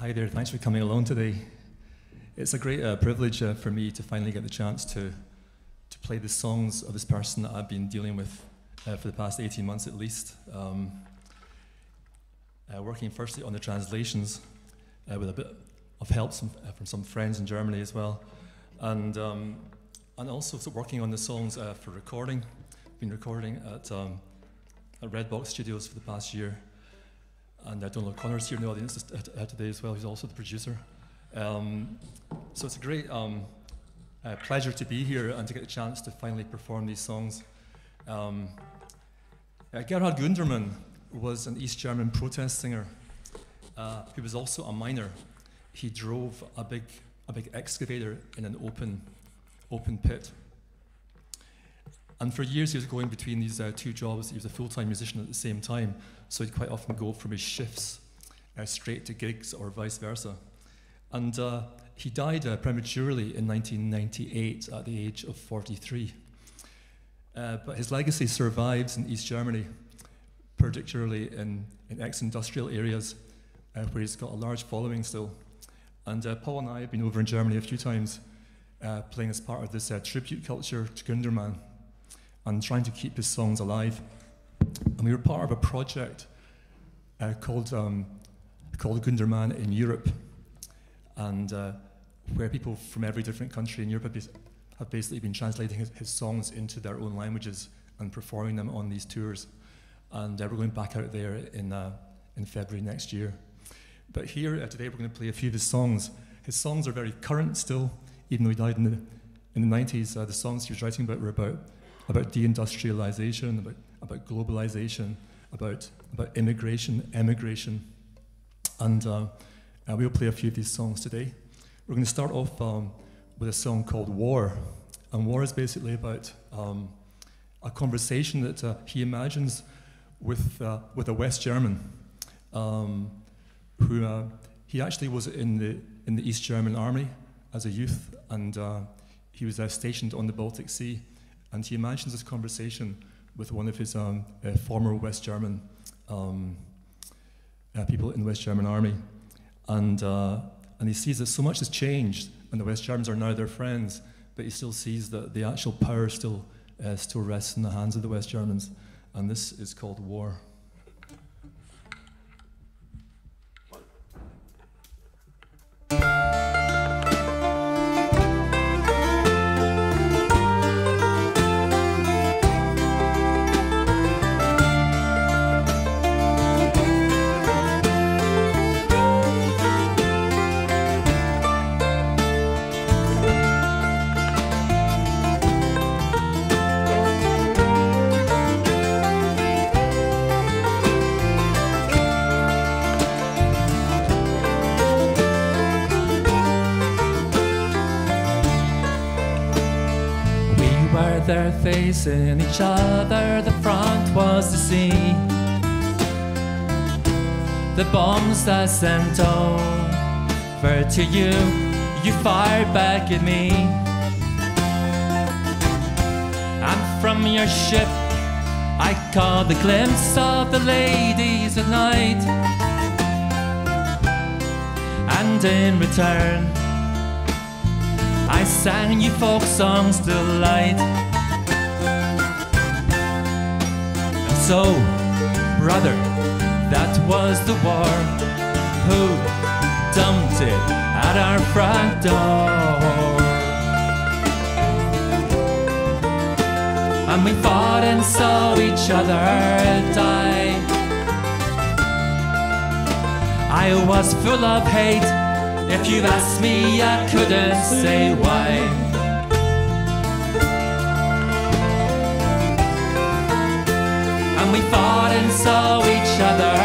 Hi there, thanks for coming along today. It's a great privilege for me to finally get the chance to play the songs of this person that I've been dealing with for the past 18 months at least. Working firstly on the translations with a bit of help from some friends in Germany as well. And also working on the songs for recording. I've been recording at Red Box Studios for the past year. And Donald O'Connor's here in the audience today as well, who's also the producer. So it's a great pleasure to be here and to get the chance to finally perform these songs. Gerhard Gundermann was an East German protest singer who was also a miner. He drove a big excavator in an open pit. And for years he was going between these two jobs. He was a full-time musician at the same time, so he'd quite often go from his shifts straight to gigs or vice versa. And he died prematurely in 1998 at the age of 43. But his legacy survives in East Germany, particularly in ex-industrial areas where he's got a large following still. And Paul and I have been over in Germany a few times playing as part of this tribute culture to Gundermann and trying to keep his songs alive. And we were part of a project called Gundermann in Europe, and where people from every different country in Europe have basically been translating his songs into their own languages and performing them on these tours. And we're going back out there in February next year. But here today we're going to play a few of his songs. His songs are very current still, even though he died in the 90s. The songs he was writing about were about deindustrialization, about globalization, about immigration, emigration. And we'll play a few of these songs today. We're going to start off with a song called War. And War is basically about a conversation that he imagines with a West German who he actually was in the East German army as a youth, and he was stationed on the Baltic Sea. And he imagines this conversation with one of his former West German people in the West German army. And he sees that so much has changed, and the West Germans are now their friends, but he still sees that the actual power still rests in the hands of the West Germans. And this is called War. They're facing each other, the front was the sea. The bombs I sent over to you, you fired back at me. And from your ship I caught the glimpse of the ladies at night. And in return I sang you folk songs delight. So, brother, that was the war. Who dumped it at our front door? And we fought and saw each other die. I was full of hate. If you asked me, I couldn't say why. We fought and saw each other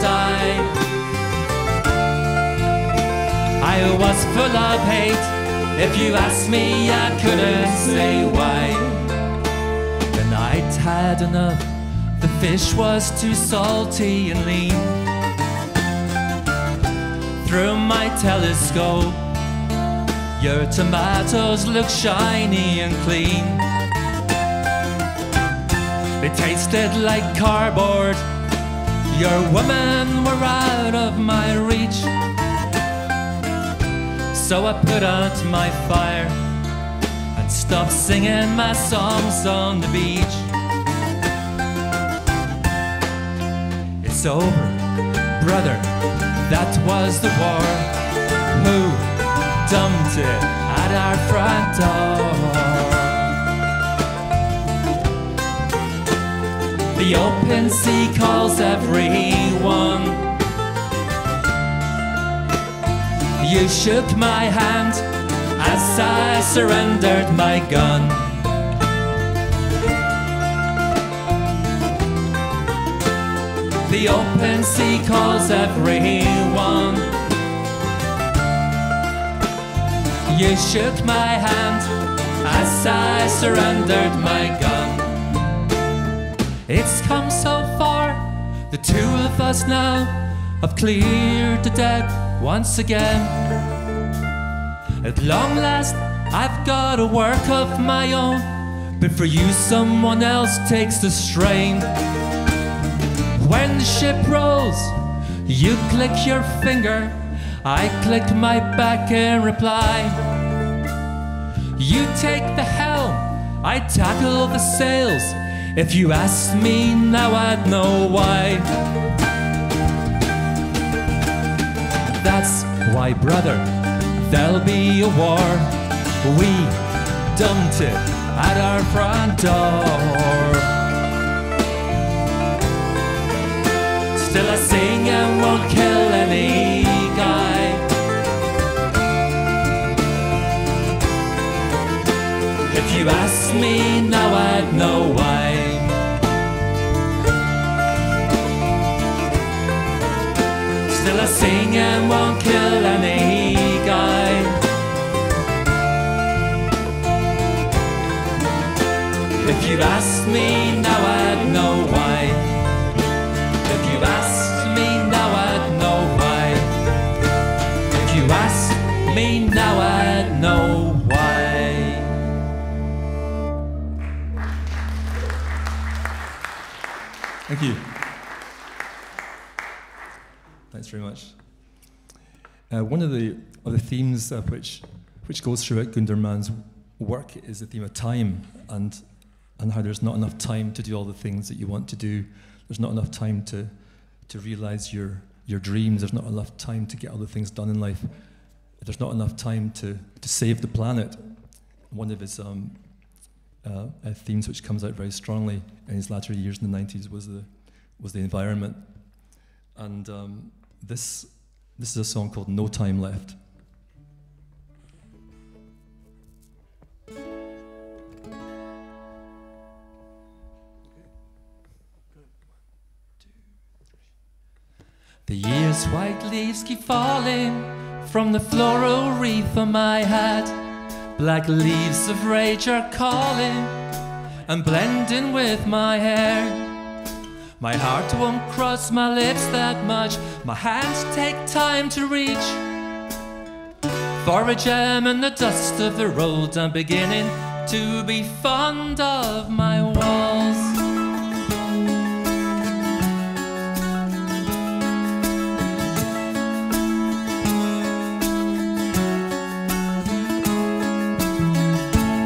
die. I was full of hate. If you asked me, I couldn't say why. The night had enough. The fish was too salty and lean. Through my telescope, your tomatoes look shiny and clean. They tasted like cardboard. Your women were out of my reach. So I put out my fire and stopped singing my songs on the beach. It's over, brother, that was the war. Who dumped it at our front door? The open sea calls everyone. You shook my hand as I surrendered my gun. The open sea calls everyone. You shook my hand as I surrendered my gun. It's come so far, the two of us now have cleared the deck once again. At long last, I've got a work of my own, but for you someone else takes the strain. When the ship rolls, you click your finger, I click my back in reply. You take the helm, I tackle the sails. If you asked me now, I'd know why. That's why, brother, there'll be a war. We dumped it at our front door. Still I sing and won't kill any guy. If you ask me now, I'd know why. Still I sing and won't kill any guy. If you asked me now, I'd know why. If you asked me now, I'd know why. If you asked me now, I'd know why. Thank you. Thanks very much. One of the themes which goes throughout Gundermann's work is the theme of time and how there's not enough time to do all the things that you want to do. There's not enough time to realize your dreams. There's not enough time to get all the things done in life. There's not enough time to save the planet. One of his themes which comes out very strongly in his latter years in the 90s was the environment. And this is a song called No Time Left. The year's white leaves keep falling from the floral wreath on my hat. Black leaves of rage are calling and blending with my hair. My heart won't cross my lips that much. My hands take time to reach for a gem in the dust of the road. I'm beginning to be fond of my walls.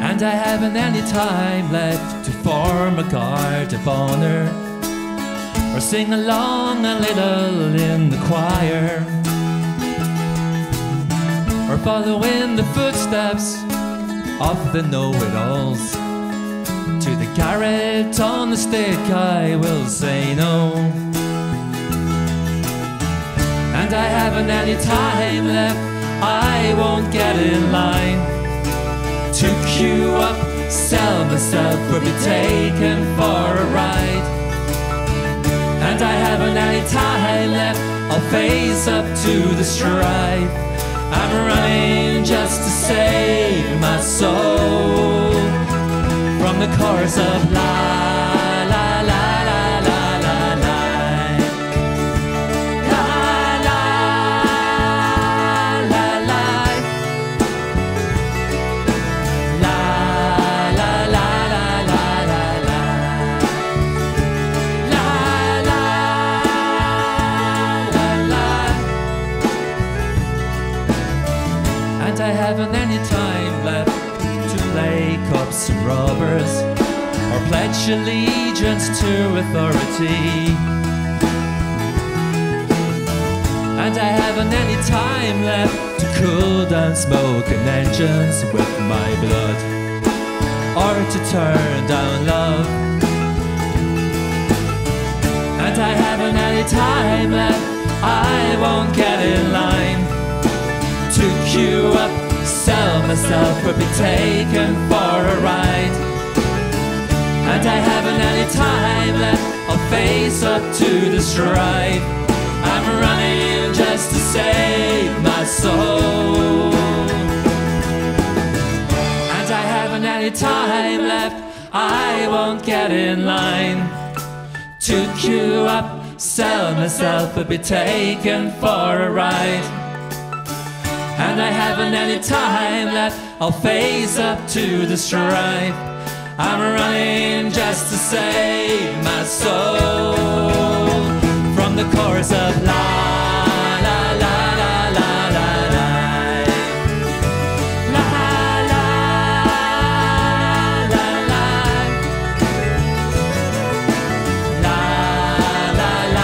And I haven't any time left to form a guard of honor or sing along a little in the choir or follow in the footsteps of the know-it-alls. To the carrot on the stick I will say no. And I haven't any time left, I won't get in line to queue up, sell myself, or be taken for a ride. And I haven't any time left, I'll face up to the strife. I'm running just to save my soul from the chorus of life. I pledge allegiance to authority. And I haven't any time left to cool down smoking engines with my blood, or to turn down love. And I haven't any time left, I won't get in line to queue up, sell myself, or be taken for a ride. And I haven't any time left, I'll face up to the strife. I'm running just to save my soul. And I haven't any time left, I won't get in line to queue up, sell myself, or be taken for a ride. And I haven't any time left, I'll face up to the strife. I'm running just to save my soul. From the chorus of la la la la la la la la la la la la la la la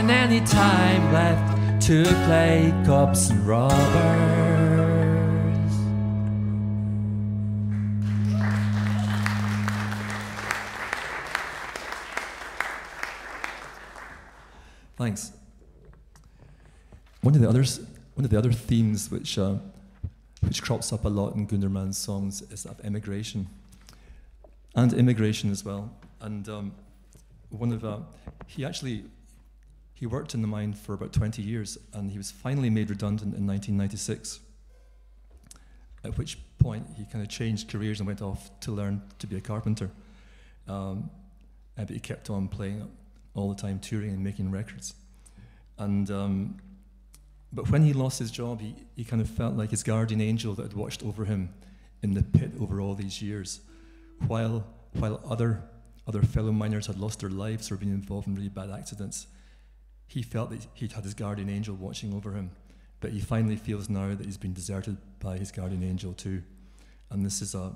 any time left to play cops and robbers. Thanks. One of the other themes which crops up a lot in Gundermann's songs is that of emigration and immigration as well. And he worked in the mine for about 20 years, and he was finally made redundant in 1996, at which point he kind of changed careers and went off to learn to be a carpenter. But he kept on playing all the time, touring and making records. And but when he lost his job, he kind of felt like his guardian angel that had watched over him in the pit over all these years, while other fellow miners had lost their lives or been involved in really bad accidents. He felt that he'd had his guardian angel watching over him, but he finally feels now that he's been deserted by his guardian angel too. And this is a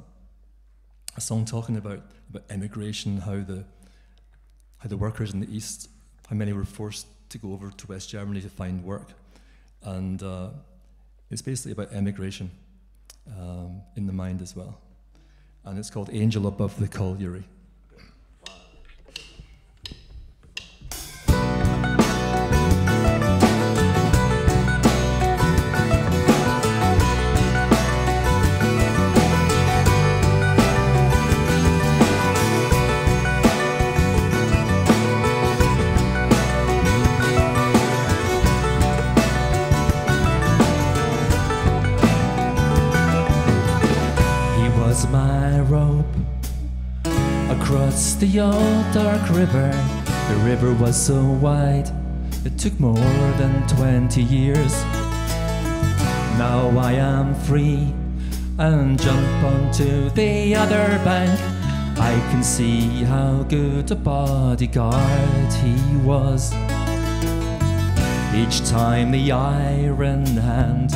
song talking about emigration, how the workers in the East, how many were forced to go over to West Germany to find work. And it's basically about emigration in the mind as well. And it's called Angel Above the Colliery. My rope across the old dark river. The river was so wide, it took more than 20 years. Now I am free and jump onto the other bank. I can see how good a bodyguard he was. Each time the iron hand,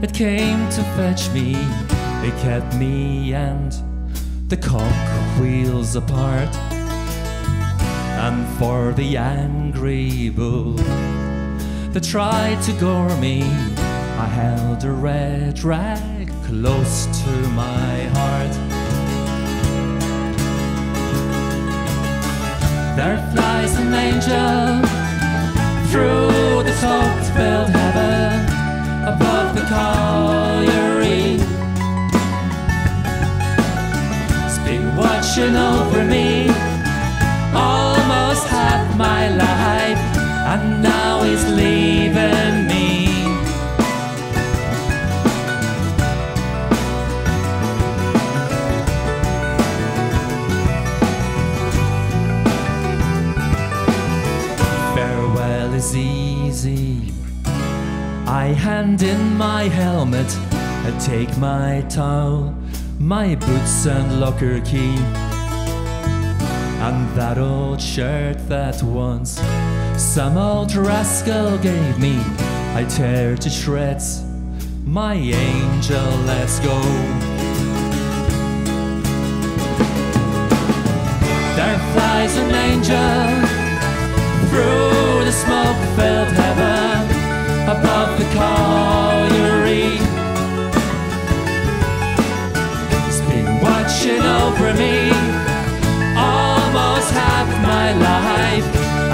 it came to fetch me, it kept me and the cogwheels apart. And for the angry bull that tried to gore me, I held a red rag close to my heart. There flies an angel through the smoke-filled heaven above the colliery, watching over me almost half my life, and now he's leaving me. and in my helmet I take my towel, my boots and locker key, and that old shirt that once some old rascal gave me. I tear to shreds, my angel, let's go. There flies an angel through the smoke-filled heaven above the colliery. He's been watching over me almost half my life,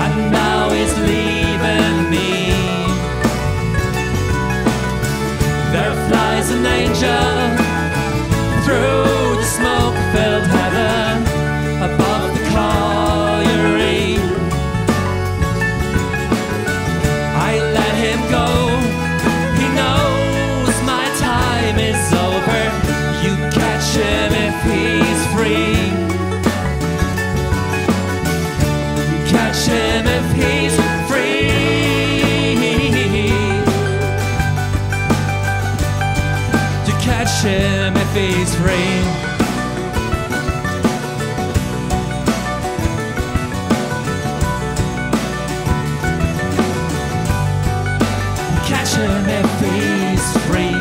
and now he's leaving me. There flies an angel through the smoke-filled heaven above the colliery. I let him go, he knows my time is over. You catch him if he's free. You catch him if he's free. You catch him if he's free. If he's free.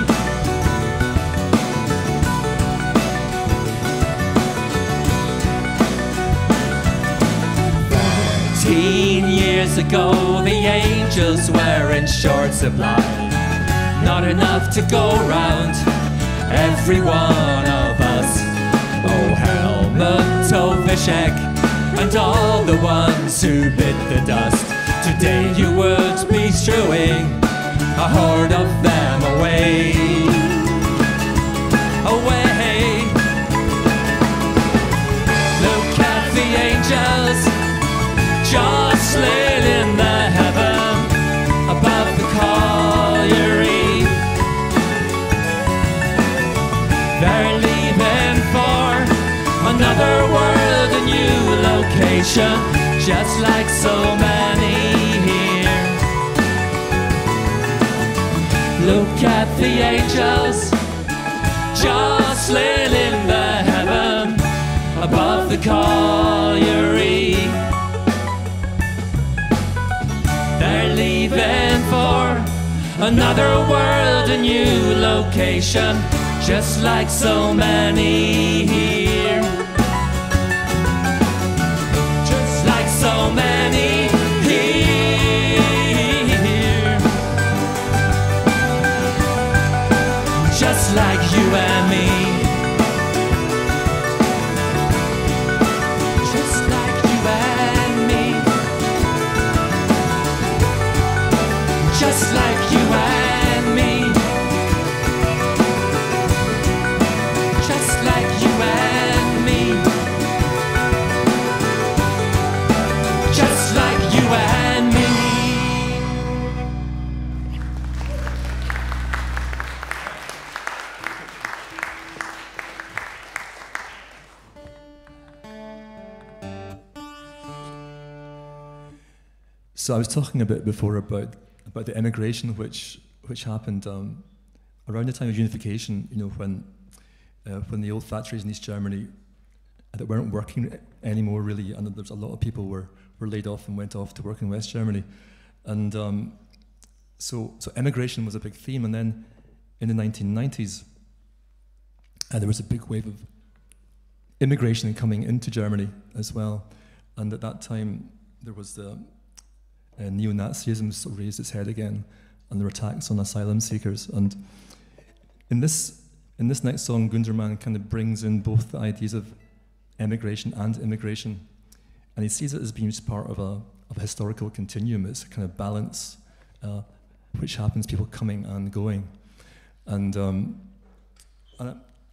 13 years ago, the angels were in short supply. Not enough to go round every one of us. Oh, Helmut, oh, Vishek, and all the ones who bit the dust. Today you would be strewing a horde of them away, away. Look at the angels jostling in the heaven above the colliery. They're leaving for another world, a new location, just like so many here. Look at the angels jostling in the heaven above the colliery. They're leaving for another world, a new location, just like so many here. Just like so many here. Just like you and me. Just like you and me. Just like you and me. Just like you and me. Just like you and me. So I was talking a bit before about the emigration which happened around the time of unification. You know, when the old factories in East Germany that weren't working anymore really, and there's a lot of people were laid off and went off to work in West Germany, and so emigration was a big theme. And then in the 1990s, there was a big wave of immigration coming into Germany as well, and at that time there was the neo-Nazism sort of raised its head again, and there were attacks on asylum seekers. And in this next song, Gundermann kind of brings in both the ideas of emigration and immigration, and he sees it as being just part of a historical continuum. It's a kind of balance which happens, people coming and going. And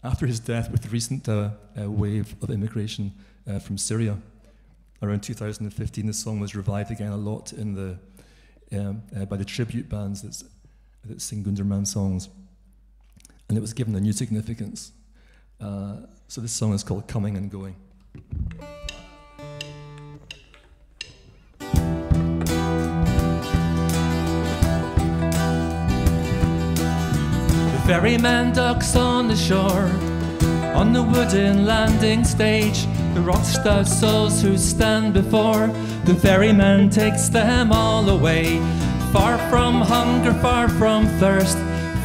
after his death, with the recent wave of immigration from Syria, around 2015, the song was revived again a lot in by the tribute bands that sing Gundermann songs, and it was given a new significance. So this song is called Coming and Going. ferryman docks on the shore. On the wooden landing stage, the rock-stout souls who stand before the ferryman takes them all away. Far from hunger, far from thirst,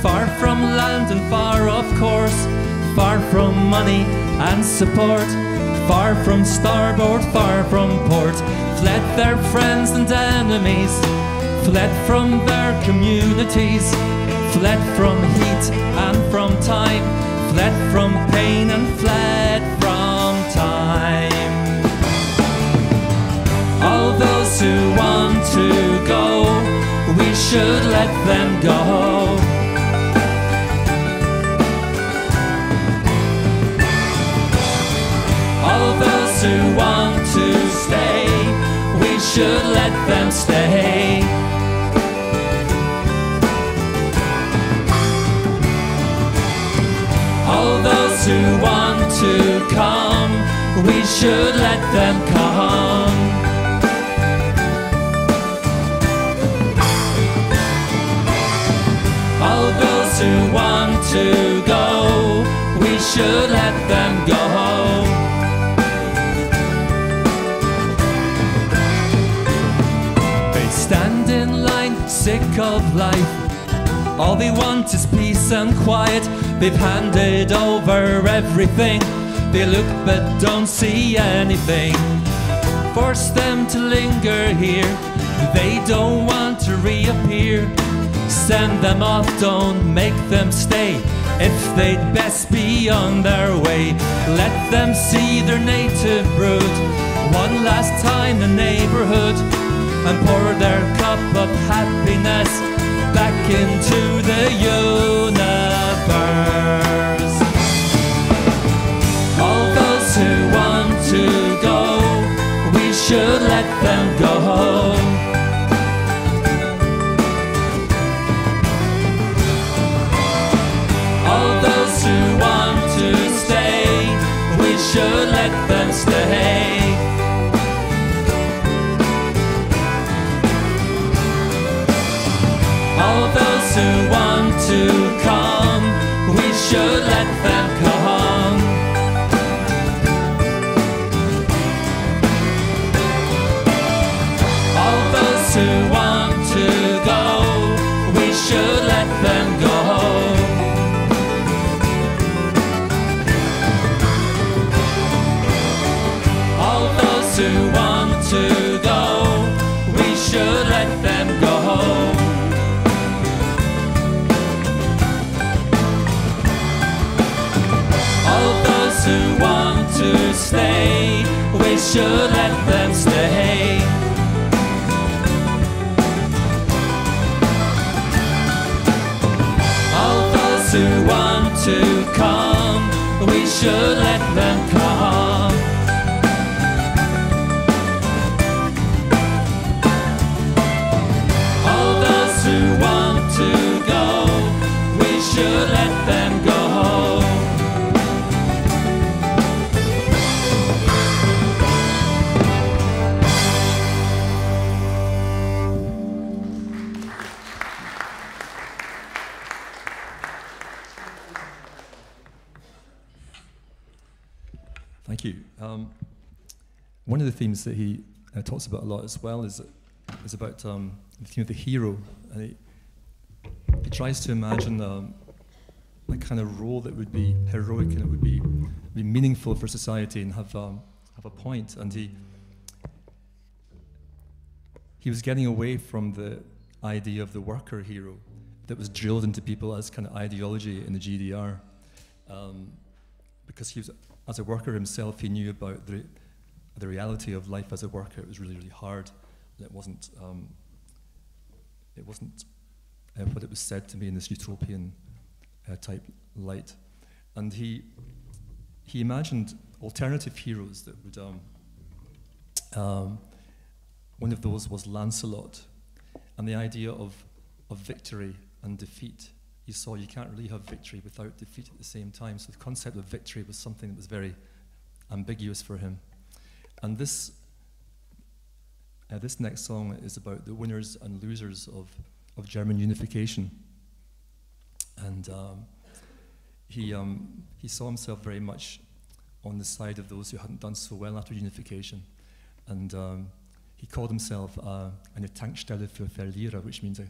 far from land and far, of course, far from money and support, far from starboard, far from port. Fled their friends and enemies, fled from their communities, fled from heat and from time, fled from pain and fled from time. All those who want to go, we should let them go. All those who want to stay, we should let them stay. All those who want to come, we should let them come. All those who want to go, we should let them go. They stand in line, sick of life. All they want is peace and quiet. They've handed over everything. They look but don't see anything. Force them to linger here. They don't want to reappear. Send them off, don't make them stay. If they'd best be on their way, let them see their native brood one last time in the neighborhood, and pour their cup of happiness back into the universe. All those who want to go, we should let them go. All those who want to stay, we should let them stay. All those who want to come, we should let them come. All those who want to go, we should let them go. All those who want to go, we should let them go. All those who want to stay, we should let them stay. All those who want to come, we should let them come. All those who want to go, we should let them go. Thank you. One of the themes that he talks about a lot as well is about the theme of the hero. And he tries to imagine a kind of role that would be heroic and it would be meaningful for society and have a point. And he was getting away from the idea of the worker hero that was drilled into people as kind of ideology in the GDR, because he was, as a worker himself, he knew about the reality of life as a worker. It was really, really hard, and it wasn't what it was said to me in this utopian type light. And he imagined alternative heroes that would. One of those was Lancelot, and the idea of victory and defeat. You saw you can't really have victory without defeat at the same time. So the concept of victory was something that was very ambiguous for him. And this next song is about the winners and losers of German unification. And he saw himself very much on the side of those who hadn't done so well after unification. And he called himself eine Tankstelle für Verlierer, which means a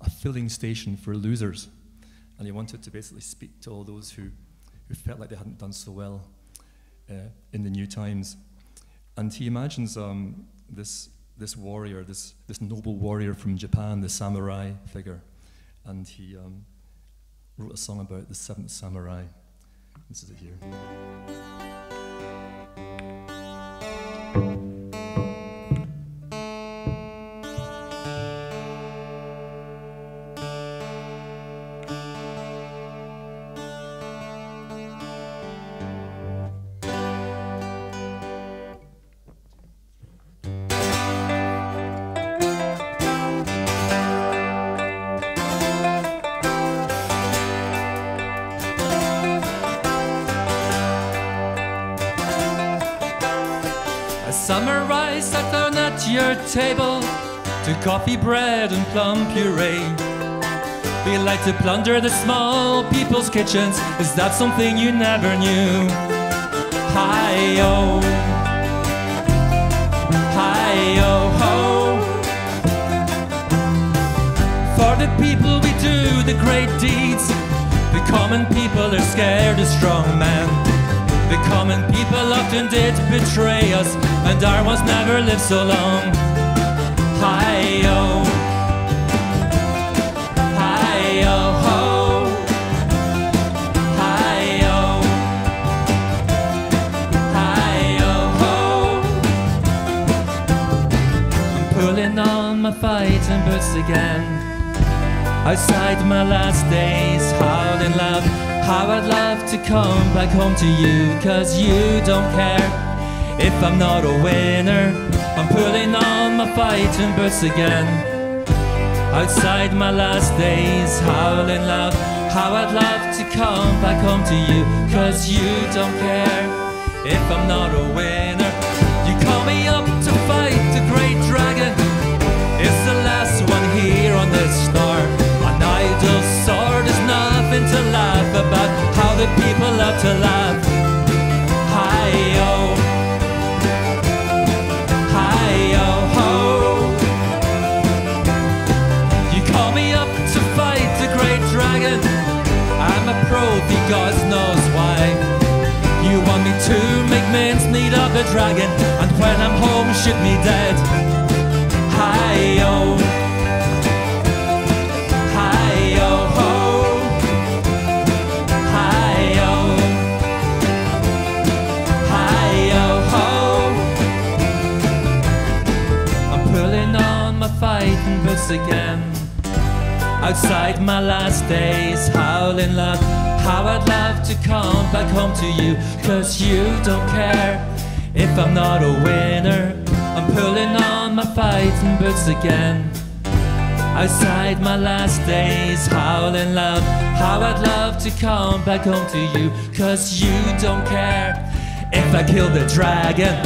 filling station for losers. And he wanted to basically speak to all those who felt like they hadn't done so well in the new times. And he imagines this warrior, this noble warrior from Japan, the samurai figure. And he wrote a song about the seventh samurai. This is it here. Samurai sat down at your table to coffee, bread and plum puree. We like to plunder the small people's kitchens. Is that something you never knew? Hi-yo, hi-yo-ho. For the people we do the great deeds. The common people are scared of strong men. The common people often did betray us, and our ones never lived so long. Hi-yo, hi-yo-ho, hi-yo, hi-yo-ho. I'm pulling on my fighting boots again, outside my last days, howling loud. How I'd love to come back home to you, 'cause you don't care if I'm not a winner. I'm pulling on my fighting boots again, outside my last days, howling loud. How I'd love to come back home to you, 'cause you don't care if I'm not a winner. You call me up to fight the great dragon. It's the last one here on this star. An idle sword is nothing to laugh about. How the people love to laugh. Hi-yo, hi-yo-ho. You call me up to fight the great dragon. I'm a profi, God knows why. You want me to make mincemeat of a dragon, and when I'm home shoot me dead. Hi-yo, hi-yo-ho. Hi-yo, hi-yo-ho. I'm pulling on my fighting boots again, outside my last days, howling loud. How I'd love to come back home to you, 'cause you don't care if I'm not a winner. I'm pulling on my fighting boots again, outside my last days, howling loud. How I'd love to come back home to you, 'cause you don't care if I kill the dragon.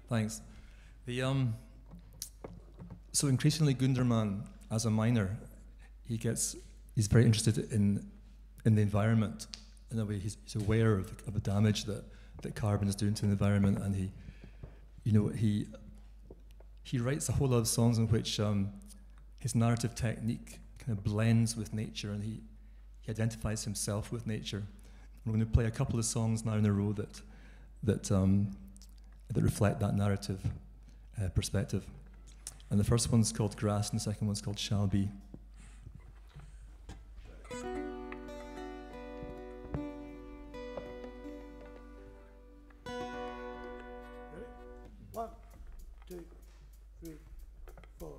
Thanks. So increasingly Gundermann, as a miner, he's very interested in the environment. In a way, he's aware of the damage that carbon is doing to the environment, and he writes a whole lot of songs in which his narrative technique kind of blends with nature, and he identifies himself with nature. We're going to play a couple of songs now in a row that that reflect that narrative perspective. And the first one's called Grass, and the second one's called Shall Be. One, two, three, four.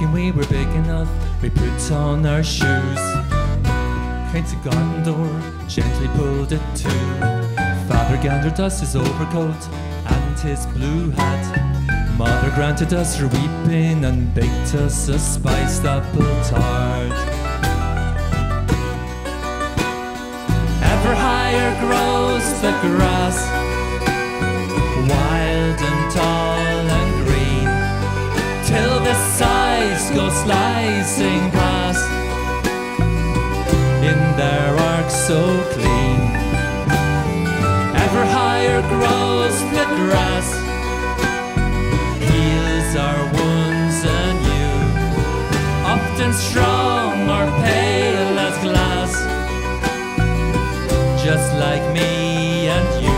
When we were big enough, we put on our shoes, came to garden door, gently pulled it to. Father gathered us his overcoat and his blue hat. Mother granted us her weeping and baked us a spiced apple tart. Ever higher grows the grass, wild and tall and green, till the sighs go slicing past in their arc so clean. Ever higher grows the grass, heals our wounds anew, often strong or pale as glass, just like me and you.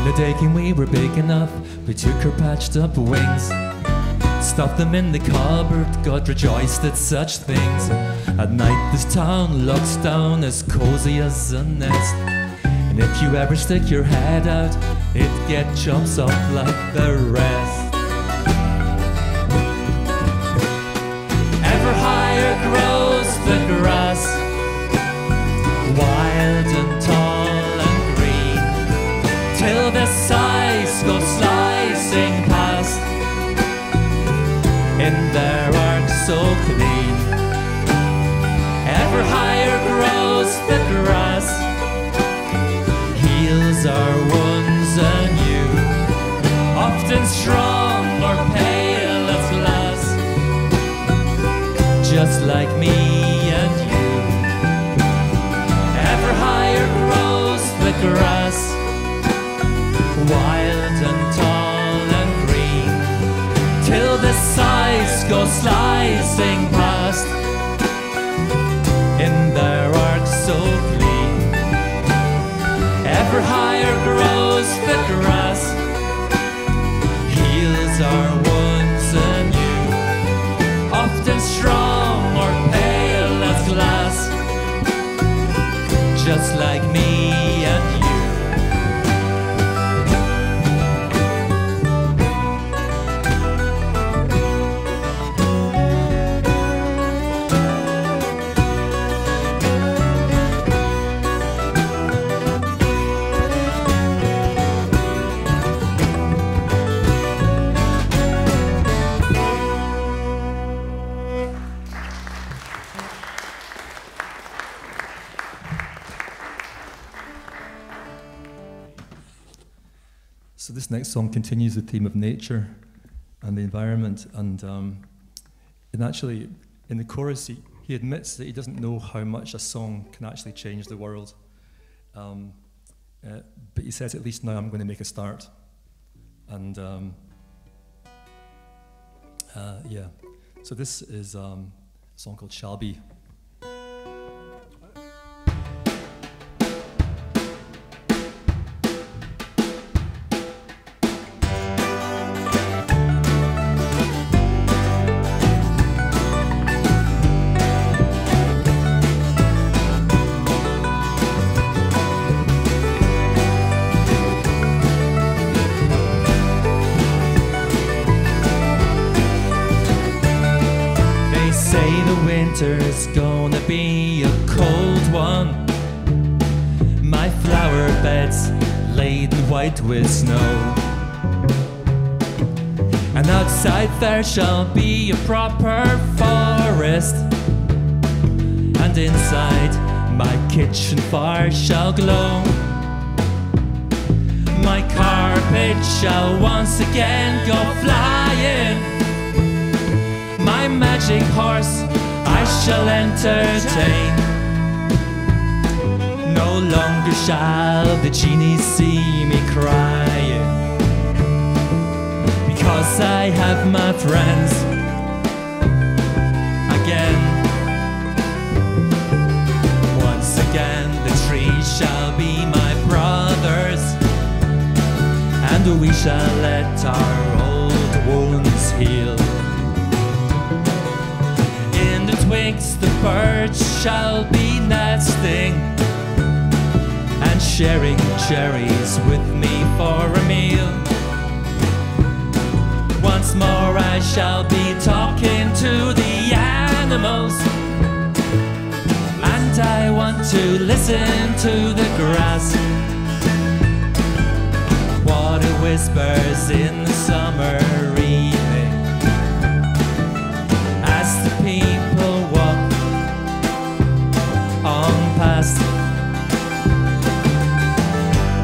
The day came we were big enough, we took her patched up wings, stuffed them in the cupboard, God rejoiced at such things. At night this town looks down as cozy as a nest, and if you ever stick your head out, it jumps up like the rest. Ever higher grows the grass, wild and tall, till the sighs go slicing past in their arc so clean. Ever higher grows the grass, heals our wounds anew, often strong or pale as glass, just like me and you. Ever higher grows the grass, wild and tall and green, till the sighs go slicing past in their arc so clean. Ever higher grows the grass, heals our wounds anew, often strong or pale as glass, just like me and you. So this next song continues the theme of nature and the environment, and actually, in the chorus, he admits that he doesn't know how much a song can actually change the world, but he says, at least now I'm going to make a start. And yeah, so this is a song called Shall Be. Winter's gonna be a cold one. My flower beds laden white with snow, and outside there shall be a proper forest, and inside my kitchen fire shall glow. My carpet shall once again go flying. My magic horse I shall entertain. No longer shall the genie see me crying, because I have my friends again. Once again the trees shall be my brothers, and we shall let our old wounds heal. In the twigs the birds shall be nesting, and sharing cherries with me for a meal. Once more I shall be talking to the animals, and I want to listen to the grass, what it whispers in the summer evening, as the people walk on past.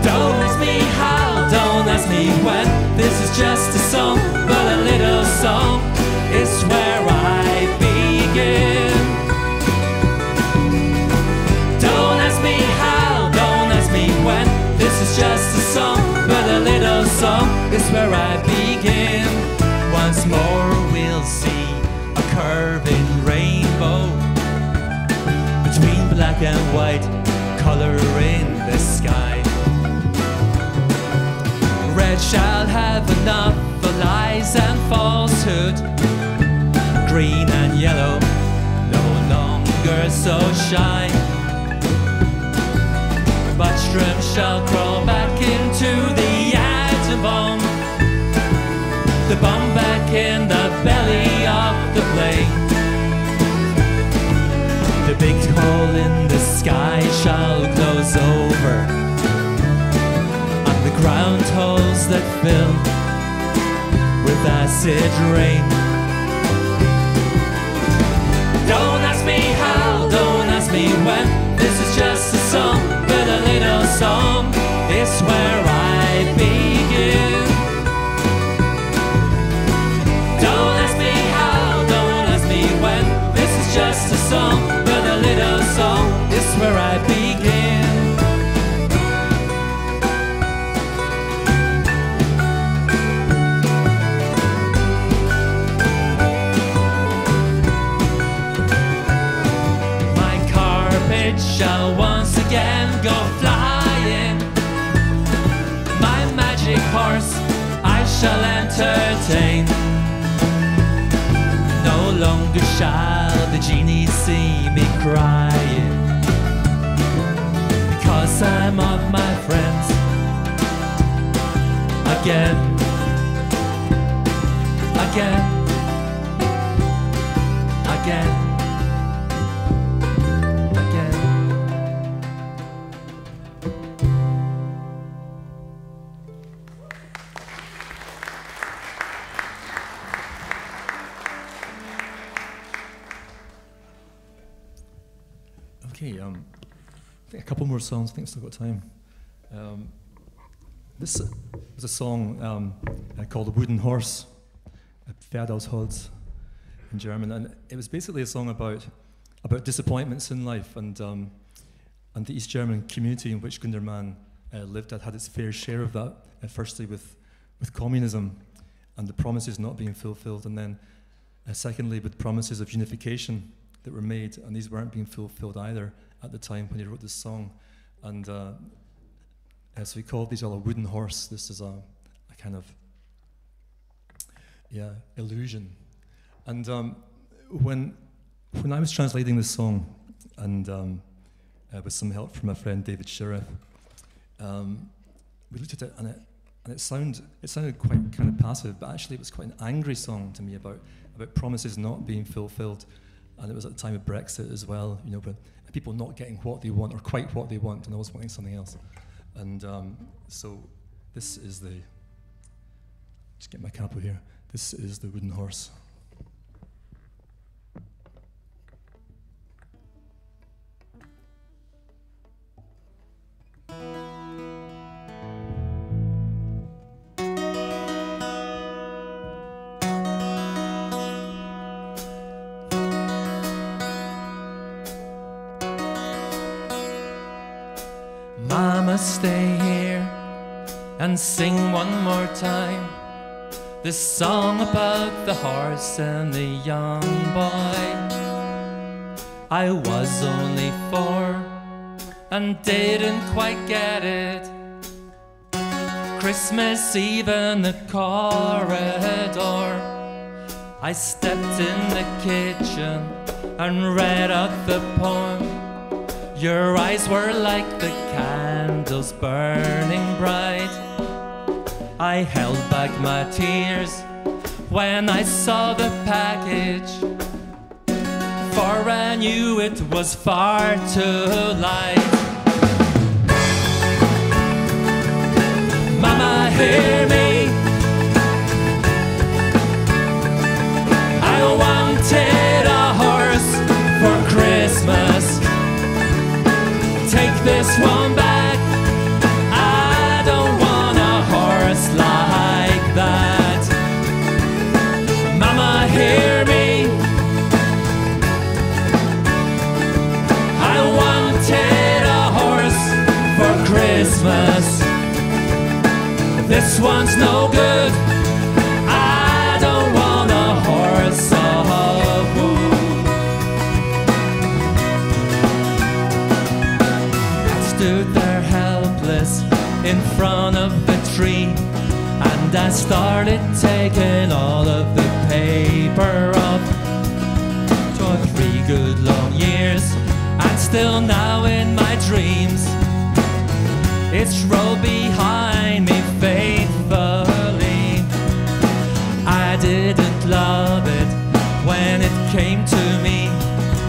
Don't ask me how, don't ask me when, this is just a song, but a little song is where I begin. Don't ask me how, don't ask me when, this is just a song, but a little song is where I begin. Once more we'll see a curving rainbow between black and white, coloring the sky. Red shall have enough for lies and falsehood, green and yellow no longer so shy. Buttram shall crawl back into the atom bomb, the bomb back in the belly of the plane. The big hole in the sky shall close over, the ground holes that fill with acid rain. Don't ask me how, don't ask me when, this is just a song, but a little song is where I begin. Don't ask me how, don't ask me when, this is just a song, but a little song is where I begin. Shall once again go flying. My magic horse I shall entertain. No longer shall the genie see me crying, because I'm of my friends again, again, again. Okay, I think a couple more songs. I think I've still got time. This was a song called "The Wooden Horse," Pferdhausholz in German, and it was basically a song about disappointments in life, and the East German community in which Gundermann lived had its fair share of that. Firstly, with communism and the promises not being fulfilled, and then secondly, with promises of unification that were made, and these weren't being fulfilled either at the time when he wrote this song. And so he called these all a wooden horse. This is a kind of illusion. And when I was translating this song, and with some help from my friend David Sheriff, we looked at it, and it sounded quite kind of passive, but actually it was quite an angry song to me about promises not being fulfilled. And it was at the time of Brexit as well, you know, but people not getting what they want or quite what they want, and always wanting something else. And so this is just get my capo here. This is the wooden horse. must stay here and sing one more time this song about the horse and the young boy. I was only 4 and didn't quite get it. Christmas Eve in the corridor, I stepped in the kitchen and read out the poem. Your eyes were like the candles burning bright. I held back my tears when I saw the package, for I knew it was far too light. Mama, hear me, I wanted a horse for Christmas. Take this one back, I don't want a horse like that. Mama, hear me, I wanted a horse for Christmas. This one's no good, I don't want a horse of wood. I stood there helpless in front of the tree, and I started taking all of the paper off. 3 good long years, and still now in my dreams it's rolled behind me faithfully. I didn't love it when it came to me.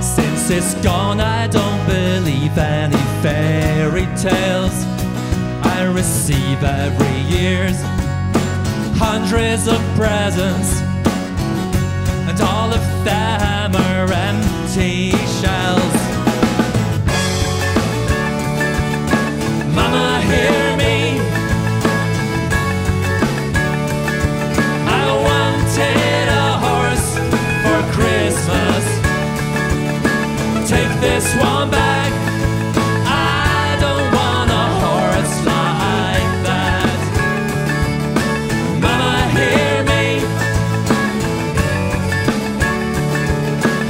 Since it's gone, I don't believe any fairy tales. I receive every year hundreds of presents, and all of them are empty shells. Mama, hear me, I wanted a horse for Christmas. Take this one back, I don't want a horse like that. Mama, hear me,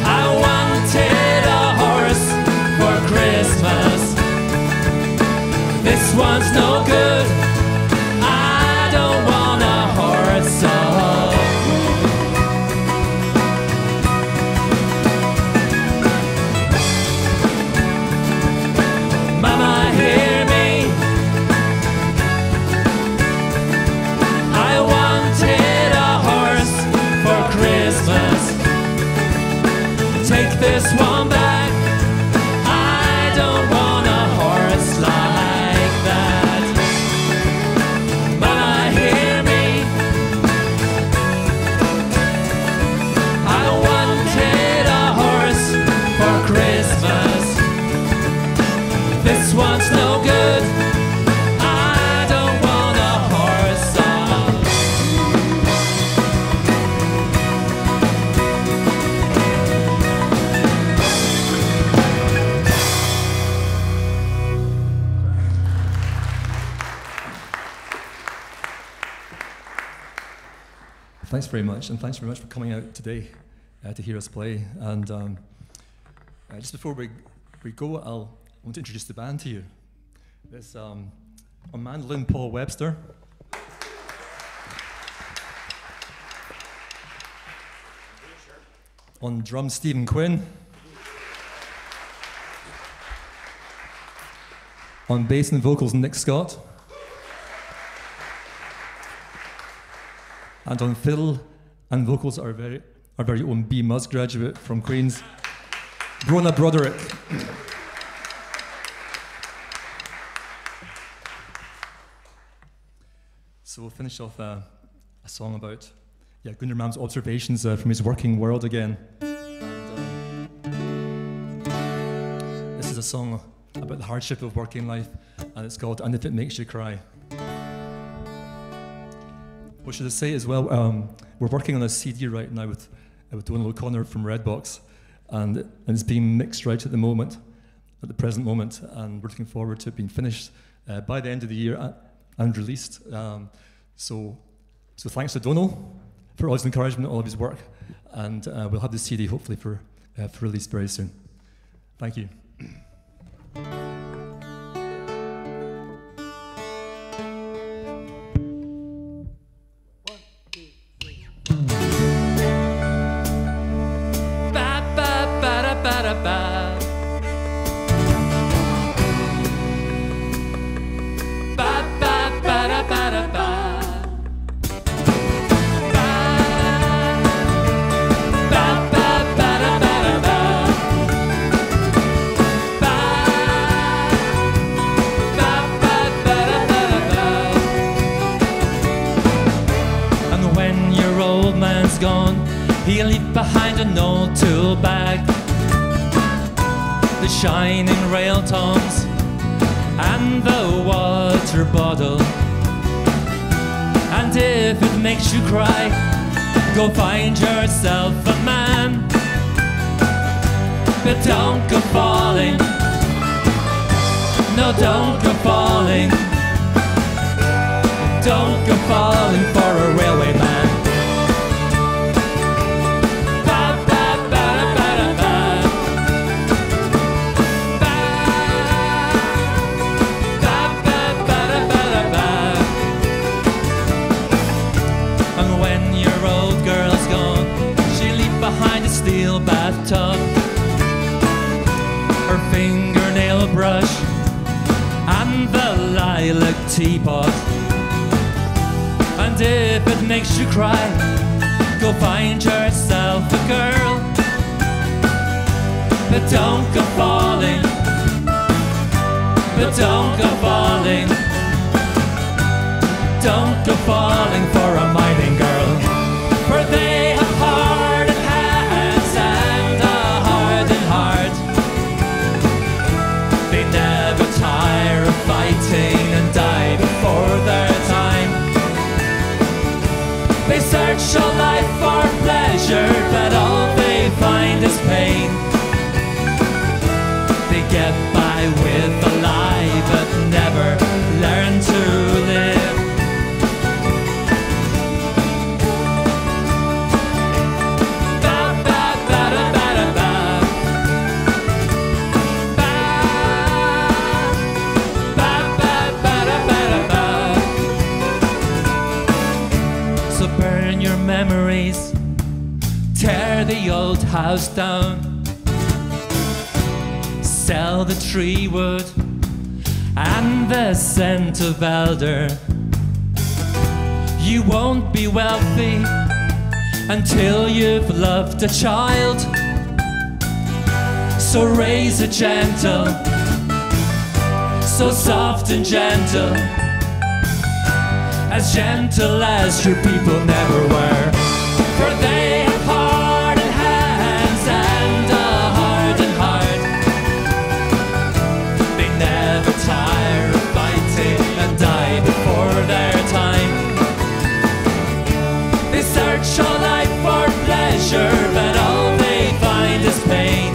I wanted a horse for Christmas. This one's no good, I don't want a horse of wood. Mama, hear me, I wanted a horse for Christmas. Take this one back, I don't want a horse like that. Mama, hear me, I wanted a horse for Christmas. This one's no good, I don't want a horse of Thanks very much, and thanks very much for coming out today to hear us play. And just before we go, I want to introduce the band to you. There's on mandolin, Paul Webster. On drums, Stephen Quinn. On bass and vocals, Nick Scott. And on fiddle and vocals, our very own B. Mus graduate from Queens, Brona Broderick. So we'll finish off a song about Gundermann's observations from his working world again. And, this is a song about the hardship of working life, and it's called "And If It Makes You Cry." What should I say as well? We're working on a CD right now with Donald O'Connor from Redbox, and it's being mixed right at the moment. at the present moment, and we're looking forward to it being finished by the end of the year and released. So thanks to Donal for all his encouragement, all of his work, and we'll have the CD hopefully for release very soon. Thank you. He'll leave behind an old tool bag, the shining rail tongs and the water bottle. And if it makes you cry, go find yourself a man. But don't go falling, no, don't go falling, don't go falling for a railway man. Steel bathtub, her fingernail brush and the lilac teapot. And if it makes you cry, go find yourself a girl. But don't go falling, but don't go falling, don't go falling for a mining girl. For they have hard hands and a hardened heart. They never tire of fighting and die before their time. They search all life for pleasure, but all they find is pain. They get by with a lie, but never learn to live. Memories, tear the old house down, sell the tree wood and the scent of elder. You won't be wealthy until you've loved a child, so raise it gentle, so soft and gentle as your people never were. For they have hardened hands and a hardened heart. They never tire of fighting and die before their time. They search all life for pleasure, but all they find is pain.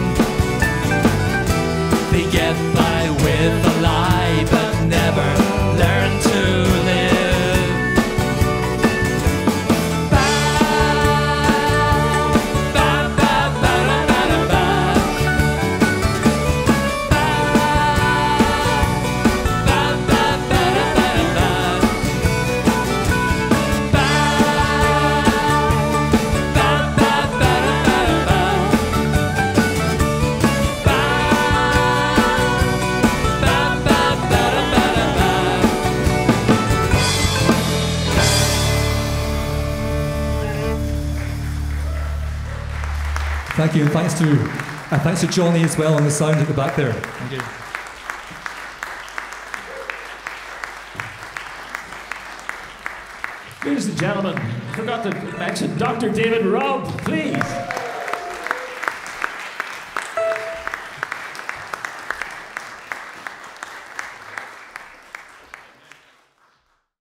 They get by with a lie, but never learn to live. Thank you, and thanks to Johnny as well on the sound at the back there. Thank you. Ladies and gentlemen, I forgot to mention Dr. David Robb, please.